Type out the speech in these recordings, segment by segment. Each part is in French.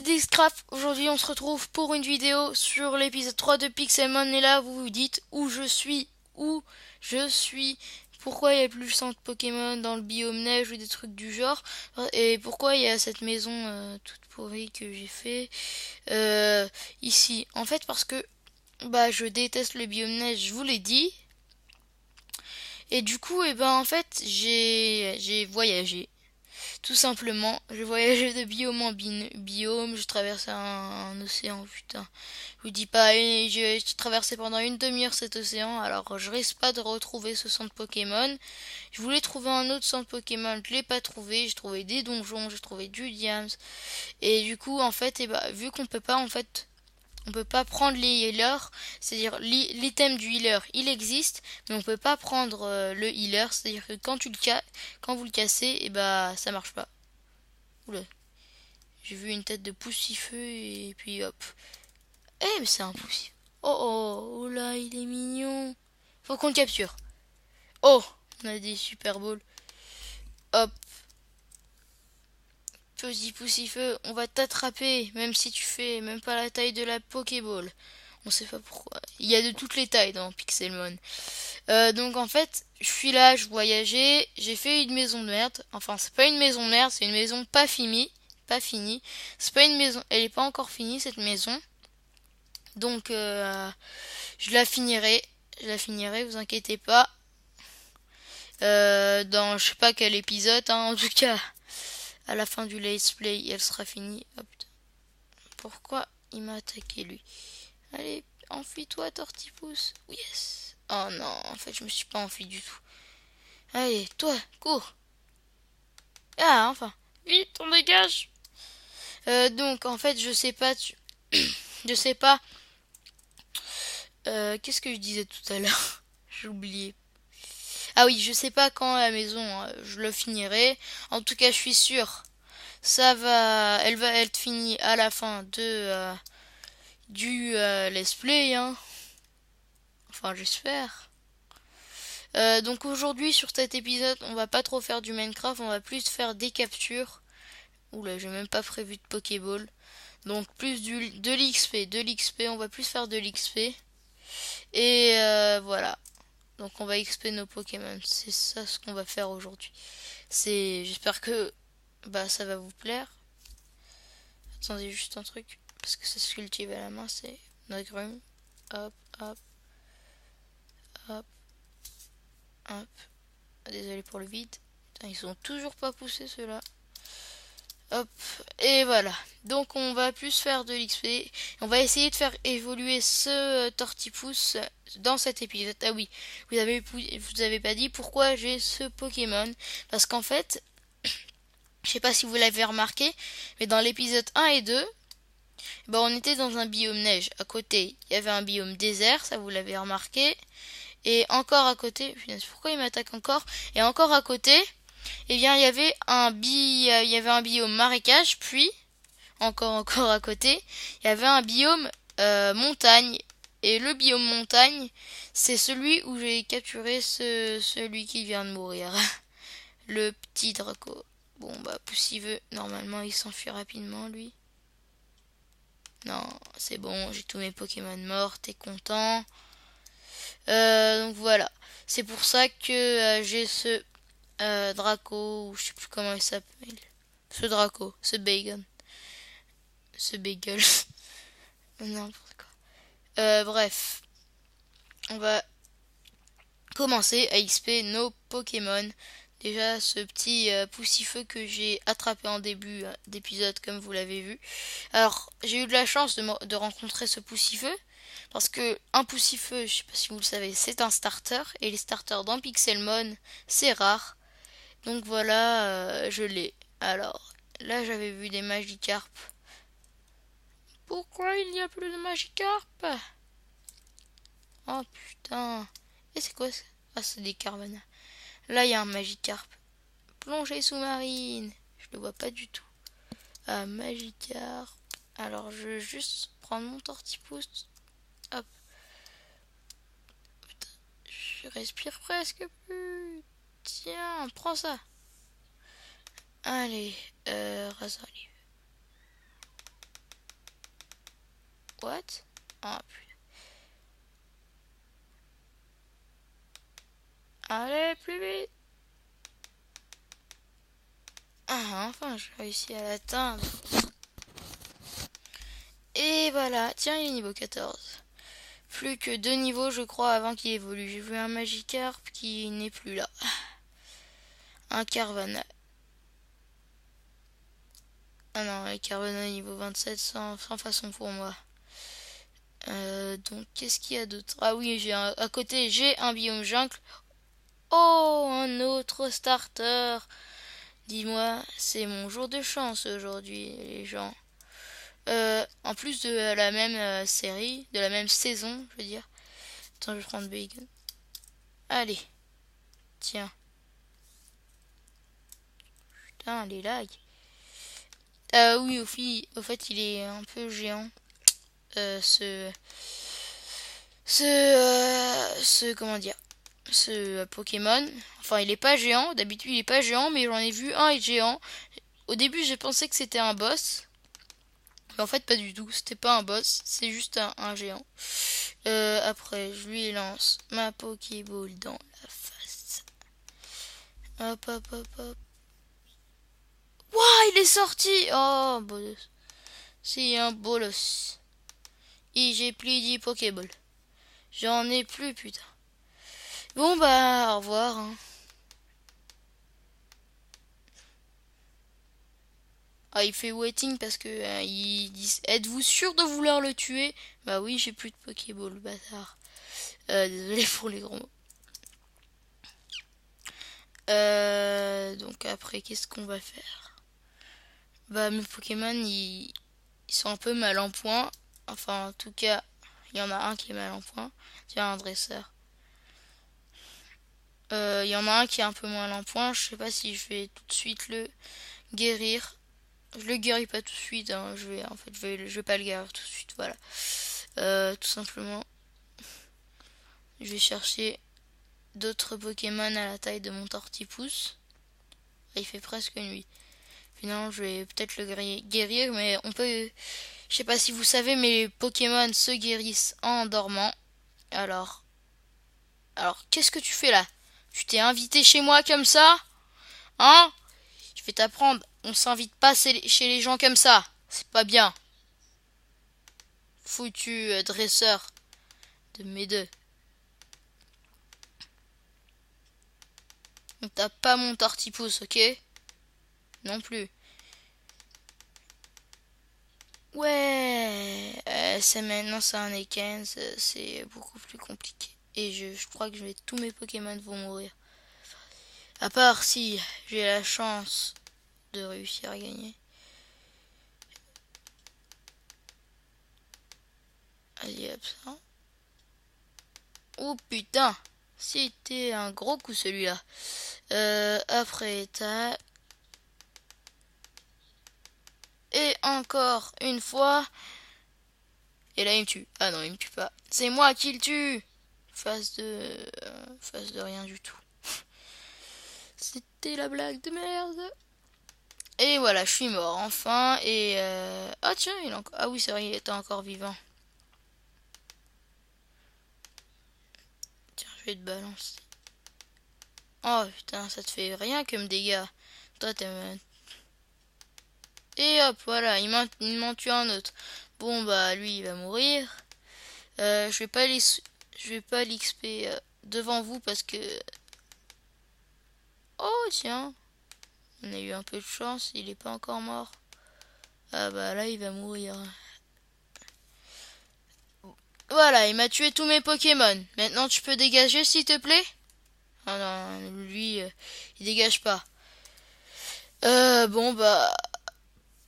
Discraft, aujourd'hui on se retrouve pour une vidéo sur l'épisode 3 de Pixelmon et là vous vous dites où je suis, pourquoi il n'y a plus le centre Pokémon dans le biome neige ou des trucs du genre et pourquoi il y a cette maison toute pourrie que j'ai fait ici. En fait parce que je déteste le biome neige, je vous l'ai dit. Et du coup en fait j'ai voyagé. Tout simplement, je voyageais de biome en biome, je traversais un océan, putain. Je vous dis pas, et j'ai traversé pendant une demi-heure cet océan, alors je risque pas de retrouver ce centre Pokémon. Je voulais trouver un autre centre Pokémon, je l'ai pas trouvé, j'ai trouvé des donjons, j'ai trouvé du Diams. Et du coup, en fait, vu qu'on peut pas, on peut pas prendre les healers, c'est-à-dire l'item du healer, il existe, mais on peut pas prendre le healer, c'est-à-dire que quand vous le cassez, ça marche pas. Oula, j'ai vu une tête de poussifeu et puis hop. Eh mais c'est un poussif. Oh oh, oh là, il est mignon. Faut qu'on le capture. Oh, on a des super balls. Hop, petit poussifeu, on va t'attraper, même si tu fais même pas la taille de la Pokéball. On sait pas pourquoi. Il y a de toutes les tailles dans Pixelmon. Donc en fait, je suis là, je voyageais, j'ai fait une maison de merde. Enfin, c'est pas une maison de merde, c'est une maison pas finie. Pas finie. C'est pas une maison, elle est pas encore finie cette maison. Donc je la finirai. Je la finirai, vous inquiétez pas. Dans je sais pas quel épisode, hein, en tout cas, à la fin du let's play, elle sera finie. Hop. Pourquoi il m'a attaqué lui? Allez, enfuis-toi, Tortipousse. Yes. Oh non, en fait, je me suis pas enfui du tout. Allez, toi, cours. Ah, enfin. Vite, on dégage. Donc, en fait, je sais pas. Je sais pas. Qu'est-ce que je disais tout à l'heure? J'ai oublié. Ah oui, je sais pas quand la maison je le finirai. En tout cas, je suis sûre. Elle va être finie à la fin du let's play, hein. Enfin, j'espère. Donc aujourd'hui sur cet épisode, on va pas trop faire du Minecraft, on va plus faire des captures. Oula, j'ai même pas prévu de Pokéball. Donc plus de l'XP, on va plus faire de l'XP. Et voilà. Donc on va XP nos Pokémon. C'est ça ce qu'on va faire aujourd'hui. J'espère que ça va vous plaire. Attendez juste un truc. Parce que ça se cultive à la main, c'est Nogrum. Hop, hop, hop, hop. Désolé pour le vide. Putain, ils sont toujours pas poussés ceux-là. Hop, et voilà. Donc on va plus faire de l'XP. On va essayer de faire évoluer ce Tortipousse dans cet épisode. Ah oui, vous avez pas dit pourquoi j'ai ce Pokémon. Parce qu'en fait, je sais pas si vous l'avez remarqué, mais dans l'épisode 1 et 2, on était dans un biome neige. À côté, il y avait un biome désert, ça vous l'avez remarqué. Et encore à côté, pourquoi il m'attaque encore? Et encore à côté, il y avait un biome marécage, puis encore à côté, il y avait un biome montagne. Et le biome montagne, c'est celui où j'ai capturé celui qui vient de mourir. Le petit Draco. Bon s'il veut, normalement il s'enfuit rapidement lui. Non, c'est bon, j'ai tous mes Pokémon morts, t'es content. Donc voilà. C'est pour ça que j'ai ce Draco, ou je sais plus comment il s'appelle. Ce Draco, ce Bacon. Ce Bagel. N'importe quoi. Bref. On va commencer à XP nos Pokémon. Déjà ce petit poussifeu que j'ai attrapé en début d'épisode comme vous l'avez vu. Alors j'ai eu de la chance de rencontrer ce poussifeu. Parce que un poussifeu, je sais pas si vous le savez, c'est un starter. Et les starters dans Pixelmon, c'est rare. Donc voilà, je l'ai. Alors, là j'avais vu des Magikarp. Pourquoi il n'y a plus de Magikarp? Oh putain. Et c'est quoi ça? Ah, c'est des Carvana. Là il y a un Magikarp. Plongée sous-marine. Je le vois pas du tout. Ah, Magikarp. Alors je vais juste prendre mon tortipousse. Hop. Putain, je respire presque plus. Tiens, prends ça. Allez, Razorleaf. What? Ah, putain. Allez, plus vite. Ah, enfin, j'ai réussi à l'atteindre. Et voilà, tiens, il est niveau 14. Plus que 2 niveaux, je crois, avant qu'il évolue. J'ai vu un Magikarp qui n'est plus là. Un Carvanha. Ah non, le Carvanha niveau 27, sans façon pour moi. Donc, qu'est-ce qu'il y a d'autre? Ah oui, à côté, j'ai un biome jungle. Oh, un autre starter. Dis-moi, c'est mon jour de chance aujourd'hui, les gens. En plus de la même série, de la même saison, je veux dire. Attends, je vais prendre Bacon. Allez, tiens. Putain, les lags. Oui, au fait, il est un peu géant. Comment dire, ce Pokémon. Enfin, il est pas géant. D'habitude, il est pas géant, mais j'en ai vu un géant. Au début, j'ai pensé que c'était un boss. Mais en fait, pas du tout. C'était pas un boss. C'est juste un géant. Après, je lui lance ma Pokéball dans la face. Hop, hop, hop, hop. Waouh, il est sorti! Oh, bolos. C'est un bolos. Et j'ai plus 10 Pokéball. J'en ai plus, putain. Bon, bah, au revoir. Hein. Ah, il fait waiting parce que ils disent êtes-vous sûr de vouloir le tuer? Bah oui, j'ai plus de Pokéball, bâtard. Désolé pour les gros mots. Donc après, qu'est-ce qu'on va faire? Bah mes Pokémon, ils sont un peu mal en point. Enfin, en tout cas, il y en a un qui est mal en point. Tiens, un dresseur. Il y en a un qui est un peu moins en point. Je sais pas si je vais tout de suite le guérir. Je le guéris pas tout de suite. Hein. Je vais pas le guérir tout de suite. Voilà. Tout simplement, je vais chercher d'autres Pokémon à la taille de mon Tortipousse. Il fait presque nuit. Finalement, je vais peut-être le guérir, mais on peut... Je sais pas si vous savez, mais les Pokémon se guérissent en dormant. Alors, qu'est-ce que tu fais là? Tu t'es invité chez moi comme ça? Hein? Je vais t'apprendre. On s'invite pas chez les gens comme ça. C'est pas bien. Foutu dresseur de mes deux. On tape pas mon Tortipousse, ok? Non plus. Ouais, c'est maintenant c'est un Ekans, c'est beaucoup plus compliqué. Et je crois que tous mes Pokémon vont mourir. À part si j'ai la chance de réussir à gagner. Allez hop ça. Oh putain, c'était un gros coup celui-là. Après t'as... Et encore une fois. Et là il me tue. Ah non, il me tue pas. C'est moi qui le tue. Face de rien du tout. C'était la blague de merde. Et voilà, je suis mort enfin. Et ah tiens, ah oui, c'est vrai, il était encore vivant. Tiens, je vais te balancer. Oh putain, ça te fait rien comme dégâts. Toi, t'es... Et hop, voilà, il m'en tue un autre. Bon bah lui, il va mourir. Je vais pas l'XP devant vous parce que... Oh tiens, on a eu un peu de chance, il est pas encore mort. Ah bah là, il va mourir. Voilà, il m'a tué tous mes Pokémon. Maintenant, tu peux dégager, s'il te plaît? Ah non, lui, il dégage pas. Bon, bah...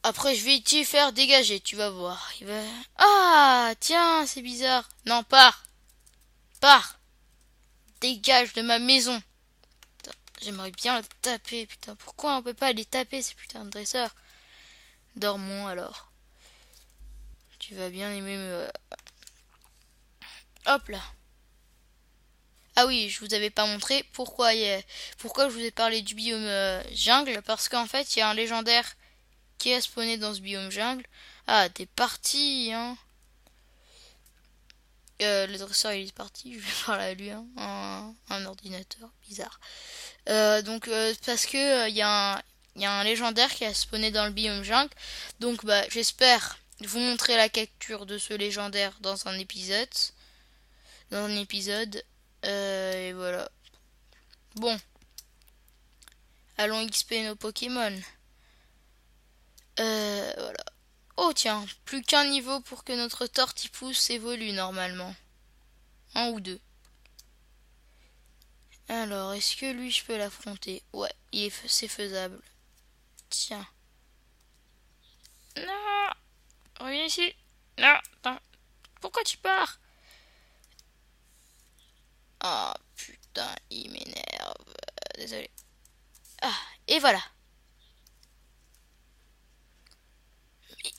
Après, je vais t'y faire dégager, tu vas voir. Il va... Ah, tiens, c'est bizarre. Non, pars. Pars. Dégage de ma maison. J'aimerais bien le taper, putain. Pourquoi on peut pas les taper, ces putains de dresseurs? Dormons, alors. Tu vas bien aimer me... Hop là. Ah oui, je vous avais pas montré pourquoi je vous ai parlé du biome jungle. Parce qu'en fait, il y a un légendaire qui a spawné dans ce biome jungle. Ah, t'es parti, hein. Le dresseur il est parti, je vais parler à lui, hein, un ordinateur bizarre. Parce que il y a un légendaire qui a spawné dans le biome jungle. Donc bah j'espère vous montrer la capture de ce légendaire dans un épisode. Et voilà. Bon, allons XP nos Pokémon. Voilà. Oh tiens, plus qu'un niveau pour que notre Tortipousse évolue normalement. Un ou deux. Alors, est-ce que lui je peux l'affronter? Ouais, c'est faisable. Tiens. Non, reviens ici. Non, non. Pourquoi tu pars? Ah putain, il m'énerve. Désolé. Ah, et voilà. Mais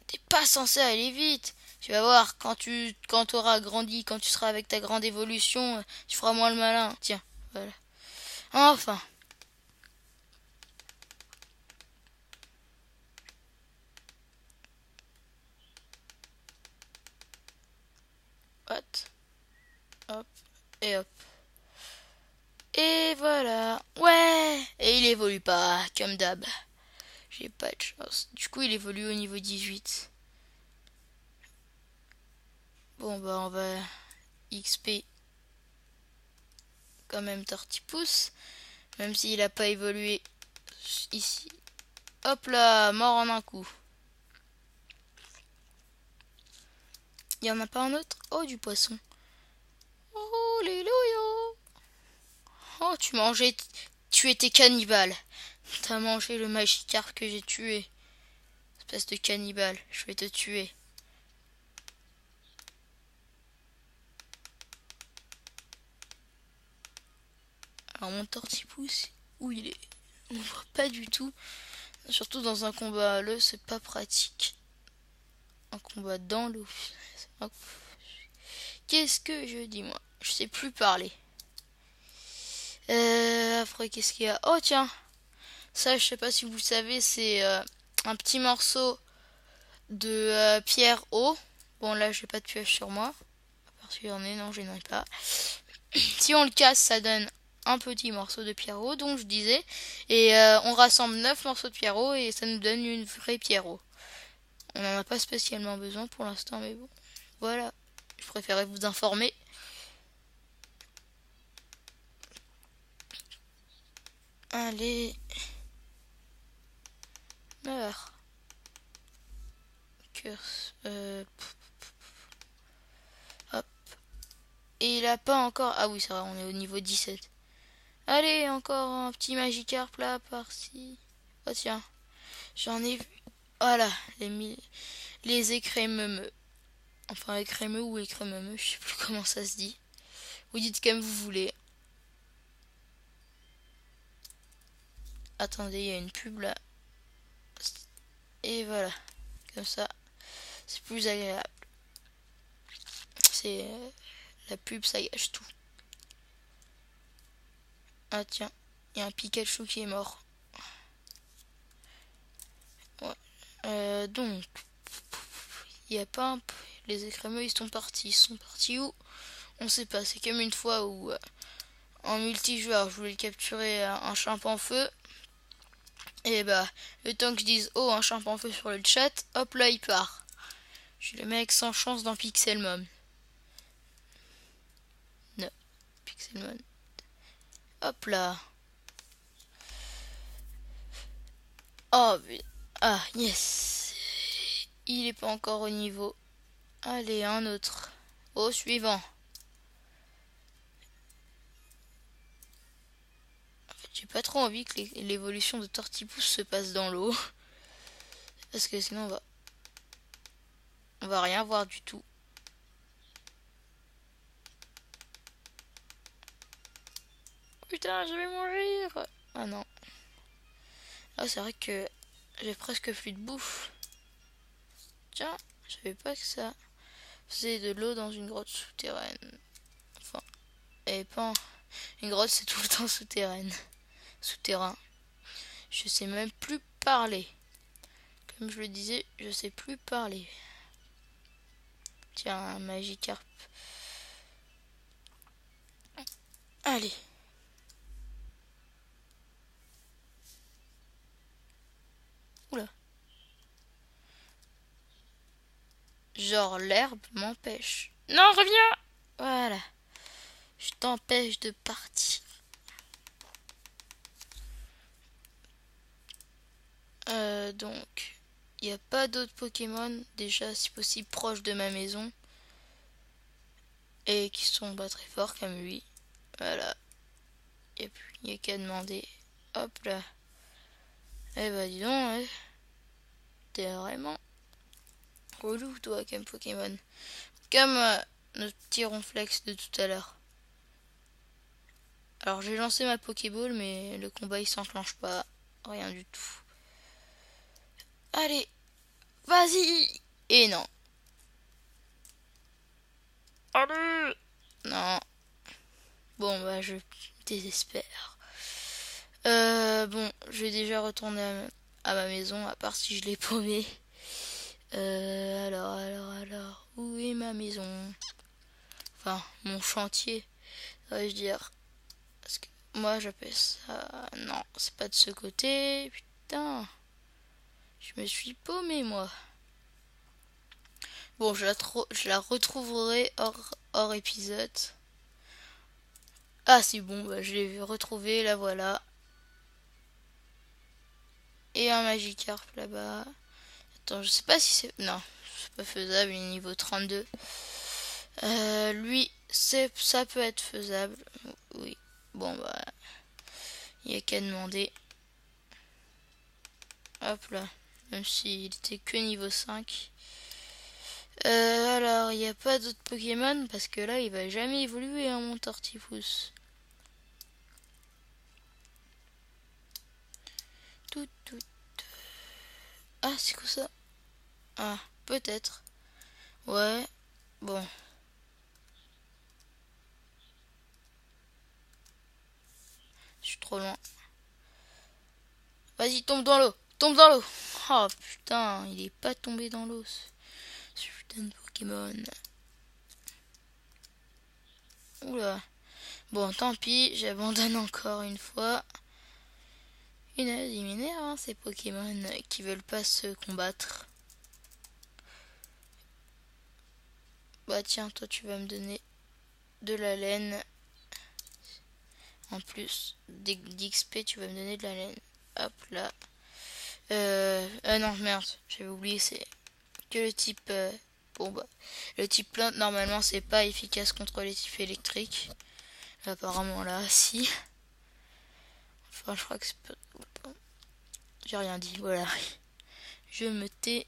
t'es pas censé aller vite. Tu vas voir, quand tu auras grandi, quand tu seras avec ta grande évolution, tu feras moins le malin. Tiens, voilà. Enfin. Hop, hop, et hop. Et voilà. Ouais. Et il évolue pas, comme d'hab. J'ai pas de chance. Du coup, il évolue au niveau 18. Bon, bah, on va XP quand même Tortipousse. Même s'il a pas évolué ici. Hop là, mort en un coup. Il y en a pas un autre? Oh, du poisson. Oh, alléluia. Oh, tu étais cannibale. T'as mangé le Magikarp que j'ai tué. Espèce de cannibale, je vais te tuer. Alors mon Tortipousse, où il est? On ne voit pas du tout. Surtout dans un combat à l'eau, c'est pas pratique. Un combat dans l'eau. Qu'est-ce que je dis moi? Je sais plus parler. Après qu'est-ce qu'il y a? Oh tiens, ça je sais pas si vous le savez, c'est un petit morceau de pierre eau. Bon là j'ai pas de pioche sur moi. Parce qu'il y en a, non je n'en ai pas. Si on le casse, ça donne un petit morceau de pierrot, donc je disais. Et on rassemble 9 morceaux de pierrot et ça nous donne une vraie pierrot. On n'en a pas spécialement besoin pour l'instant, mais bon. Voilà. Je préférais vous informer. Allez. Meurs. Curse. Hop. Et il a pas encore... Ah oui, ça va, on est au niveau 17. Allez, encore un petit Magikarp là, par-ci. Oh tiens, j'en ai vu. Voilà, les écrémeux. Enfin, écrémeux ou écrémeux, je sais plus comment ça se dit. Vous dites comme vous voulez. Attendez, il y a une pub là. Et voilà, comme ça, c'est plus agréable. C'est la pub, ça gâche tout. Ah tiens, il y a un Pikachu qui est mort. Ouais. Donc, il n'y a pas un... Les écrémeux, ils sont partis. Ils sont partis où? On sait pas. C'est comme une fois où, en multijoueur, je voulais capturer un chimpanfeu. Et bah, le temps que je dise oh, un chimpanfeu sur le chat, hop là, il part. Je suis le mec sans chance dans Pixelmon. Non, Pixelmon. Hop là. Oh, ah, yes. Il est pas encore au niveau. Allez, un autre. Au suivant. En fait, j'ai pas trop envie que l'évolution de Tortipousse se passe dans l'eau. Parce que sinon, on va rien voir du tout. Putain, je vais mourir. Ah non. Ah, c'est vrai que j'ai presque plus de bouffe. Tiens, je savais pas que ça faisait de l'eau dans une grotte souterraine. Enfin, et pas une grotte, c'est tout le temps souterraine. Souterrain. Je sais même plus parler. Comme je le disais, je sais plus parler. Tiens, un Magikarp. Allez. Oula. Genre l'herbe m'empêche. Non, reviens. Voilà. Je t'empêche de partir. Donc, il n'y a pas d'autres Pokémon, déjà si possible proches de ma maison. Et qui sont pas très forts comme lui. Voilà. Il n'y a qu'à demander. Hop là. Eh bah dis donc, ouais. T'es vraiment relou toi comme Pokémon. Comme notre petit ronflex de tout à l'heure. Alors j'ai lancé ma Pokéball mais le combat il s'enclenche pas. Rien du tout. Allez. Vas-y. Et non. Allez. Non. Bon bah je désespère. Bon, je vais déjà retourner à ma maison, à part si je l'ai paumé. Alors, où est ma maison? Enfin, mon chantier, ça je dire. Parce que moi j'appelle ça... Non, c'est pas de ce côté. Putain, je me suis paumé moi. Bon, je la retrouverai hors épisode. Ah c'est bon, bah, je l'ai retrouvé, la voilà. Et un Magikarp là-bas. Attends, je sais pas si c'est... Non, c'est pas faisable, il est niveau 32. Lui, ça peut être faisable. Oui. Bon, bah... Il n'y a qu'à demander. Hop là. Même s'il était que niveau 5. Alors, il n'y a pas d'autres Pokémon parce que là, il va jamais évoluer, hein, mon Tortifousse. Tout. Ah, c'est quoi ça? Ah, peut-être. Ouais. Bon. Je suis trop loin. Vas-y, tombe dans l'eau. Tombe dans l'eau. Oh putain, il est pas tombé dans l'eau. Ce putain de Pokémon. Oula. Bon, tant pis, j'abandonne encore une fois. Une éliminaire, hein, ces Pokémon qui veulent pas se combattre. Bah tiens, toi tu vas me donner de la laine. En plus d'XP, tu vas me donner de la laine. Hop là. Non, merde, j'avais oublié, c'est que le type... bon bah, le type plante, normalement, c'est pas efficace contre les types électriques. Apparemment là, si. Enfin, je crois que c'est pas... J'ai rien dit, voilà. Je me tais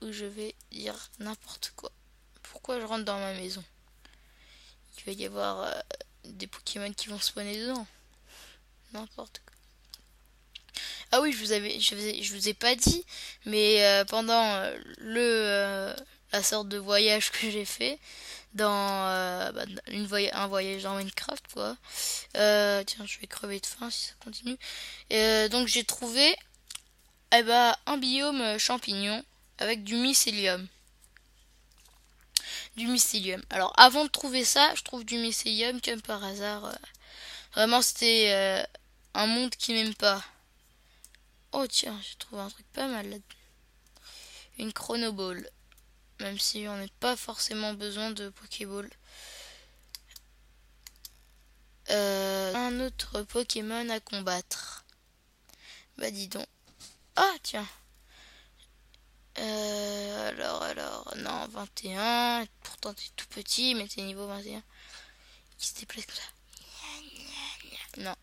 ou je vais dire n'importe quoi. Pourquoi je rentre dans ma maison? Il va y avoir des Pokémon qui vont spawner dedans. N'importe quoi. Ah oui, je vous ai pas dit, mais pendant la sorte de voyage que j'ai fait dans un voyage dans Minecraft quoi. Tiens, je vais crever de faim si ça continue. Donc j'ai trouvé un biome champignon avec du mycélium. Alors avant de trouver ça, je trouve du mycélium comme par hasard. Vraiment c'était un monde qui m'aime pas. Oh tiens, j'ai trouvé un truc pas mal là. Une chronoball. Même si on n'a pas forcément besoin de Pokéball. Un autre Pokémon à combattre. Bah dis donc. Ah tiens. Non, 21. Pourtant t'es tout petit, mais t'es niveau 21. Qui se déplace comme ça. Non.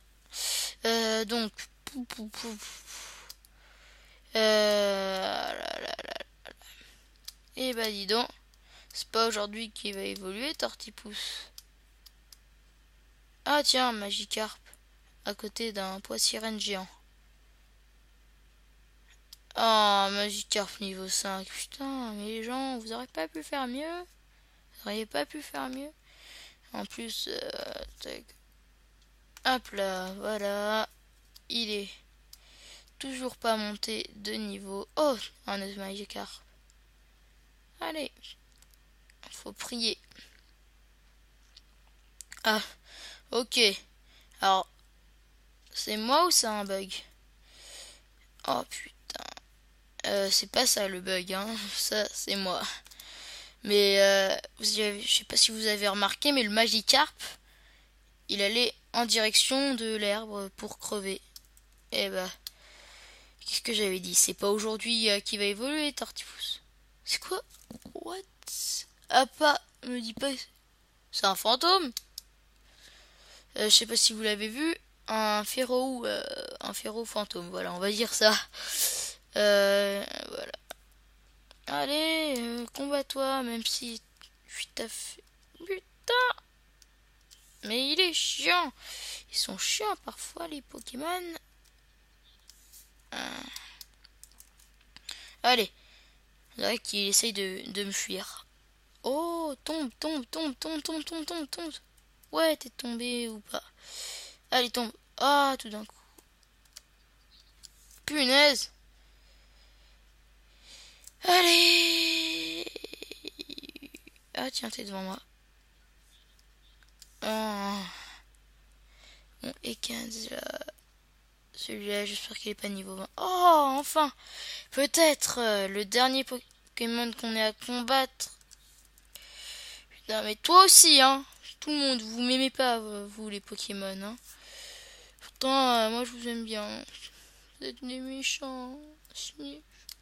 Donc. Et bah dis donc. C'est pas aujourd'hui qu'il va évoluer, Tortipousse. Ah tiens, Magikarp. À côté d'un poissirène géant. Oh, Magikarp niveau 5. Putain, mais les gens, vous auriez pas pu faire mieux? Vous auriez pas pu faire mieux? En plus, hop là, voilà. Il est toujours pas monté de niveau. Oh, un autre Magikarp. Allez. Faut prier. Ah, ok. Alors, c'est moi ou c'est un bug? Oh putain. C'est pas ça le bug, hein. Ça, c'est moi. Mais, je sais pas si vous avez remarqué, mais le Magikarp, il allait en direction de l'herbe pour crever. Eh bah, qu'est-ce que j'avais dit? C'est pas aujourd'hui qu'il va évoluer, Tortifous. C'est quoi? What? Ah pas, me dis pas. C'est un fantôme? Je sais pas si vous l'avez vu. Un féro fantôme. Voilà, on va dire ça. Voilà. Allez, combat-toi, même si je t'ai fait. Putain! Mais il est chiant! Ils sont chiants parfois, les Pokémon. Allez, là qu'il essaye de me fuir. Oh, tombe, tombe, tombe, tombe, tombe, tombe, tombe, tombe. Ouais, t'es tombé ou pas? Allez, tombe. Ah, tout d'un coup. Punaise! Allez! Ah, tiens, t'es devant moi. Oh. Bon, et 15 là. Celui-là, j'espère qu'il est pas niveau 20. Oh, enfin! Peut-être le dernier Pokémon qu'on ait à combattre. Putain, mais toi aussi, hein! Tout le monde, vous m'aimez pas, vous, les Pokémon, hein? Pourtant, moi, je vous aime bien. Vous êtes des méchants.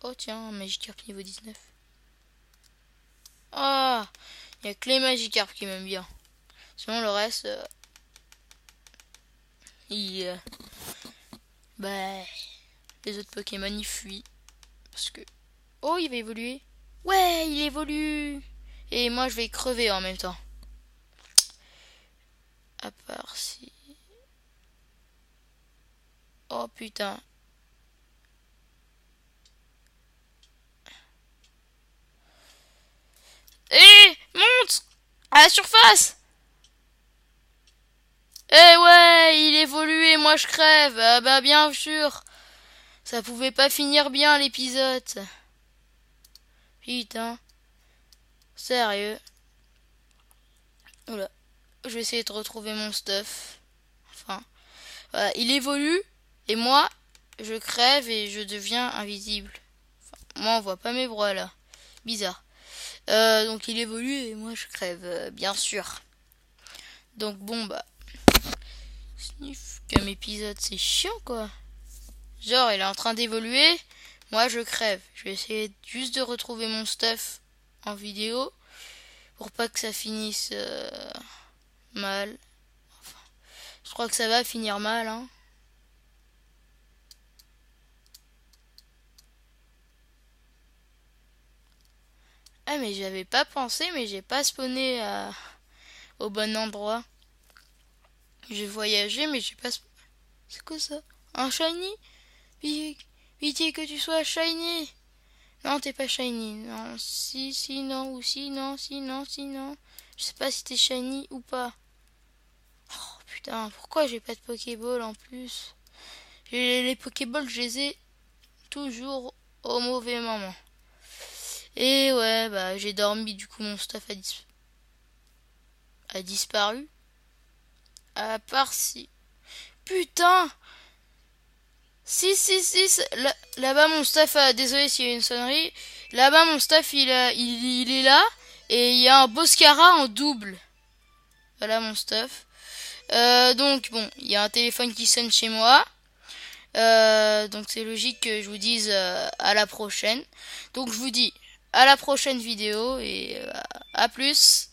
Oh, tiens, un Magikarp niveau 19. Ah! Il y a que les Magikarp qui m'aiment bien. Sinon, le reste, il... bah... Les autres Pokémon, ils fuient. Parce que... Oh, il va évoluer. Ouais, il évolue. Et moi, je vais crever en même temps. À part si... Oh, putain. Eh, monte à la surface. Eh ouais, il évolue et moi, je crève. Ah bah, bien sûr. Ça pouvait pas finir bien, l'épisode. Putain. Sérieux. Oula. Je vais essayer de retrouver mon stuff. Enfin, voilà, il évolue et moi, je crève et je deviens invisible. Enfin, moi, on voit pas mes bras là. Bizarre. Donc il évolue et moi je crève, bien sûr. Donc bon bah, sniff, comme épisode, c'est chiant quoi. Genre, il est en train d'évoluer, moi je crève. Je vais essayer juste de retrouver mon stuff en vidéo pour pas que ça finisse mal. Enfin, je crois que ça va finir mal, hein. Ah mais j'avais pas pensé, mais j'ai pas spawné au bon endroit. J'ai voyagé, mais j'ai pas... C'est quoi ça? Un shiny? Pitié que tu sois shiny. Non, t'es pas shiny. Non, si, non, ou si, non, si, non, si, non. Je sais pas si t'es shiny ou pas. Oh putain, pourquoi j'ai pas de Pokéball en plus? Les Pokéballs, je les ai toujours au mauvais moment. Et ouais, bah j'ai dormi, du coup mon stuff a disparu. À part si... Putain! Si, là-bas mon stuff désolé s'il y a une sonnerie. Là-bas mon stuff il est là. Et il y a un Boscara en double. Voilà mon stuff. Donc bon, il y a un téléphone qui sonne chez moi. Donc c'est logique que je vous dise à la prochaine. Donc je vous dis à la prochaine vidéo et à plus.